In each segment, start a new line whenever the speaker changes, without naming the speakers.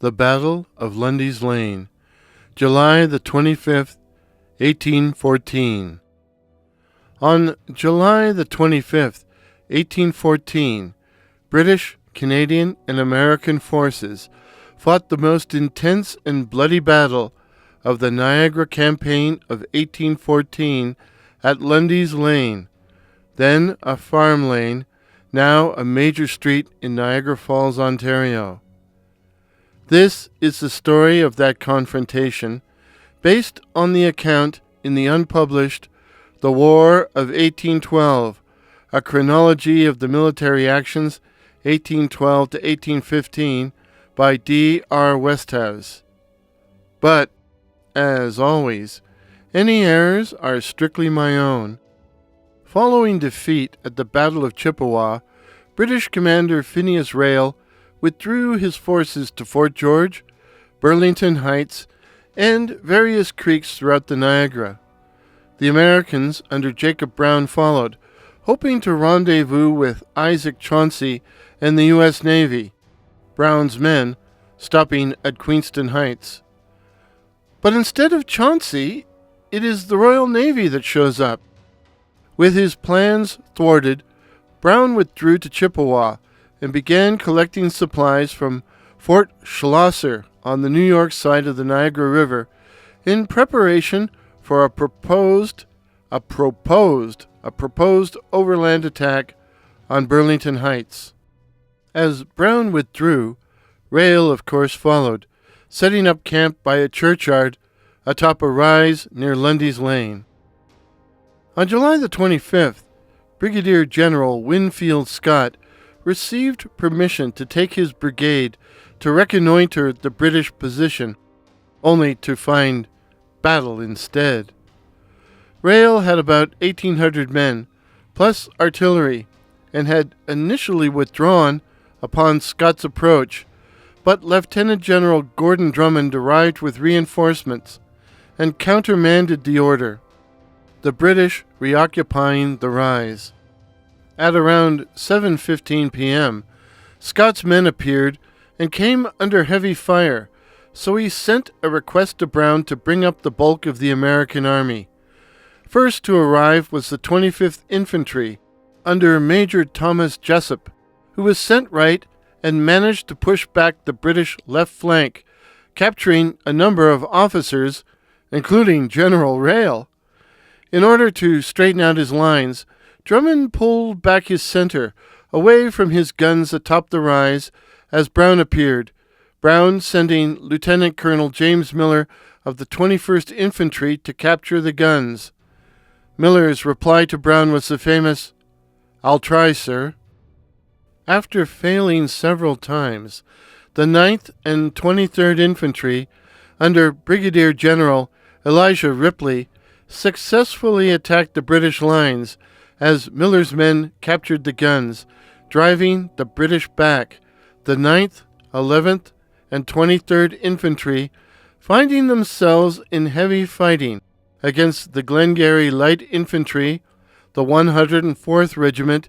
The Battle of Lundy's Lane, July the 25th, 1814. On July the 25th, 1814, British, Canadian, and American forces fought the most intense and bloody battle of the Niagara Campaign of 1814 at Lundy's Lane, then a farm lane, now a major street in Niagara Falls, Ontario. This is the story of that confrontation, based on the account in the unpublished The War of 1812, a chronology of the military actions 1812 to 1815 by D.R. Westhouse. But, as always, any errors are strictly my own. Following defeat at the Battle of Chippewa, British Commander Phineas Riall withdrew his forces to Fort George, Burlington Heights, and various creeks throughout the Niagara. The Americans under Jacob Brown followed, hoping to rendezvous with Isaac Chauncey and the U.S. Navy, Brown's men stopping at Queenston Heights. But instead of Chauncey, it is the Royal Navy that shows up. With his plans thwarted, Brown withdrew to Chippewa and began collecting supplies from Fort Schlosser on the New York side of the Niagara River in preparation for a proposed overland attack on Burlington Heights. As Brown withdrew, Riall, of course, followed, setting up camp by a churchyard atop a rise near Lundy's Lane. On July the 25th, Brigadier General Winfield Scott received permission to take his brigade to reconnoiter the British position, only to find battle instead. Riall had about 1,800 men, plus artillery, and had initially withdrawn upon Scott's approach, but Lieutenant General Gordon Drummond arrived with reinforcements and countermanded the order, the British reoccupying the rise. At around 7:15 p.m., Scott's men appeared and came under heavy fire, so he sent a request to Brown to bring up the bulk of the American army. First to arrive was the 25th Infantry, under Major Thomas Jessup, who was sent right and managed to push back the British left flank, capturing a number of officers, including General Riall. In order to straighten out his lines, Drummond pulled back his center, away from his guns atop the rise, as Brown appeared, Brown sending Lieutenant Colonel James Miller of the 21st Infantry to capture the guns. Miller's reply to Brown was the famous, "I'll try, sir." After failing several times, the 9th and 23rd Infantry, under Brigadier General Elijah Ripley, successfully attacked the British lines as Miller's men captured the guns, driving the British back. The 9th, 11th, and 23rd Infantry finding themselves in heavy fighting against the Glengarry Light Infantry, the 104th Regiment,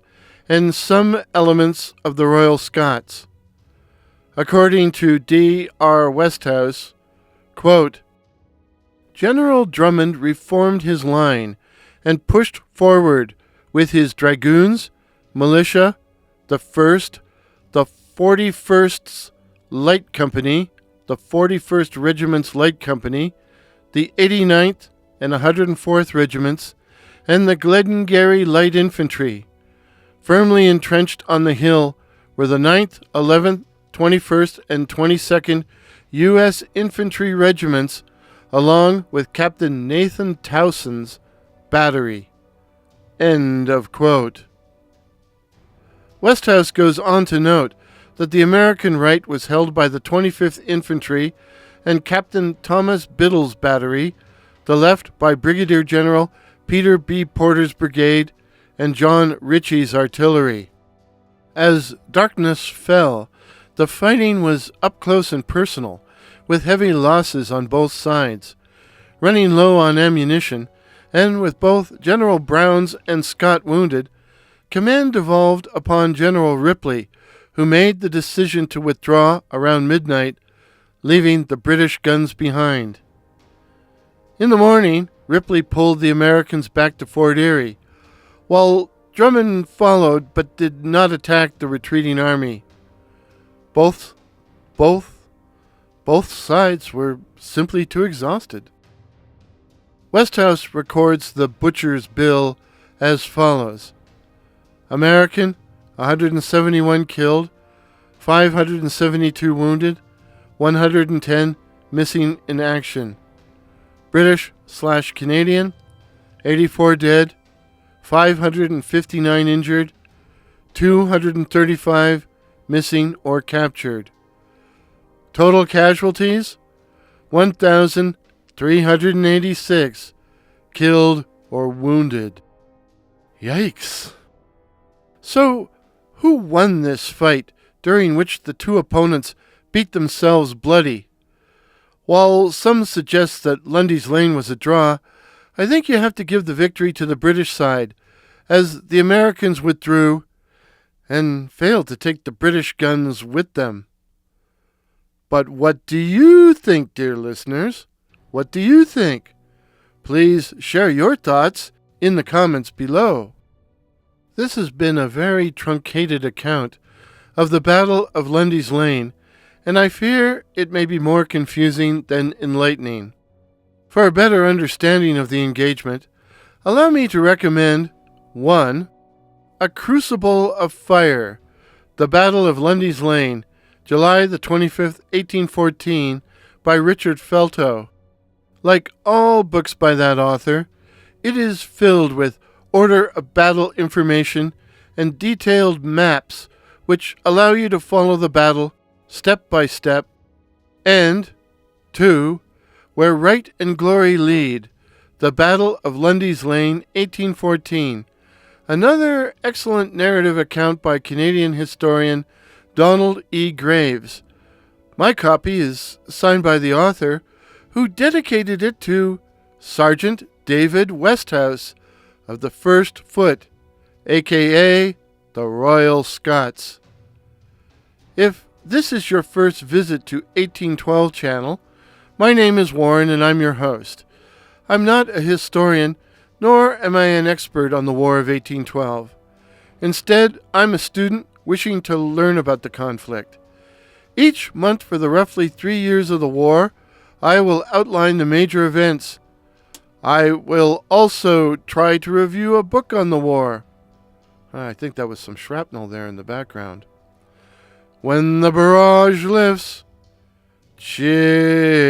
and some elements of the Royal Scots. According to D.R. Westhouse, quote, General Drummond reformed his line and pushed forward with his dragoons, militia, the 1st, the 41st Light Company, the 41st Regiment's Light Company, the 89th and 104th Regiments, and the Glengarry Light Infantry. Firmly entrenched on the hill were the 9th, 11th, 21st, and 22nd U.S. Infantry Regiments, along with Captain Nathan Towson's battery. End of quote. Westhouse goes on to note that the American right was held by the 25th Infantry and Captain Thomas Biddle's battery, the left by Brigadier General Peter B. Porter's brigade and John Ritchie's artillery. As darkness fell, the fighting was up close and personal, with heavy losses on both sides. Running low on ammunition, and with both General Brown's and Scott wounded, command devolved upon General Ripley, who made the decision to withdraw around midnight, leaving the British guns behind. In the morning, Ripley pulled the Americans back to Fort Erie, while Drummond followed but did not attack the retreating army. Both sides were simply too exhausted. Westhouse records the butcher's bill as follows: American, 171 killed, 572 wounded, 110 missing in action. British/Canadian, 84 dead, 559 injured, 235 missing or captured. Total casualties, 1,386 killed or wounded. Yikes. So, who won this fight during which the two opponents beat themselves bloody? While some suggest that Lundy's Lane was a draw, I think you have to give the victory to the British side, as the Americans withdrew and failed to take the British guns with them. But what do you think, dear listeners? What do you think? Please share your thoughts in the comments below. This has been a very truncated account of the Battle of Lundy's Lane, and I fear it may be more confusing than enlightening. For a better understanding of the engagement, allow me to recommend 1. A Crucible of Fire, The Battle of Lundy's Lane, July the 25th, 1814, by Richard Feltoe. Like all books by that author, it is filled with order of battle information and detailed maps which allow you to follow the battle step by step. And 2. Where Right and Glory Lead, The Battle of Lundy's Lane, 1814, another excellent narrative account by Canadian historian Donald E. Graves. My copy is signed by the author, who dedicated it to Sergeant David Westhouse of the 1st Foot, a.k.a. the Royal Scots. If this is your first visit to 1812 channel, my name is Warren and I'm your host. I'm not a historian, nor am I an expert on the War of 1812. Instead, I'm a student wishing to learn about the conflict. Each month for the roughly 3 years of the war, I will outline the major events. I will also try to review a book on the war. I think that was some shrapnel there in the background. When the barrage lifts, cheer.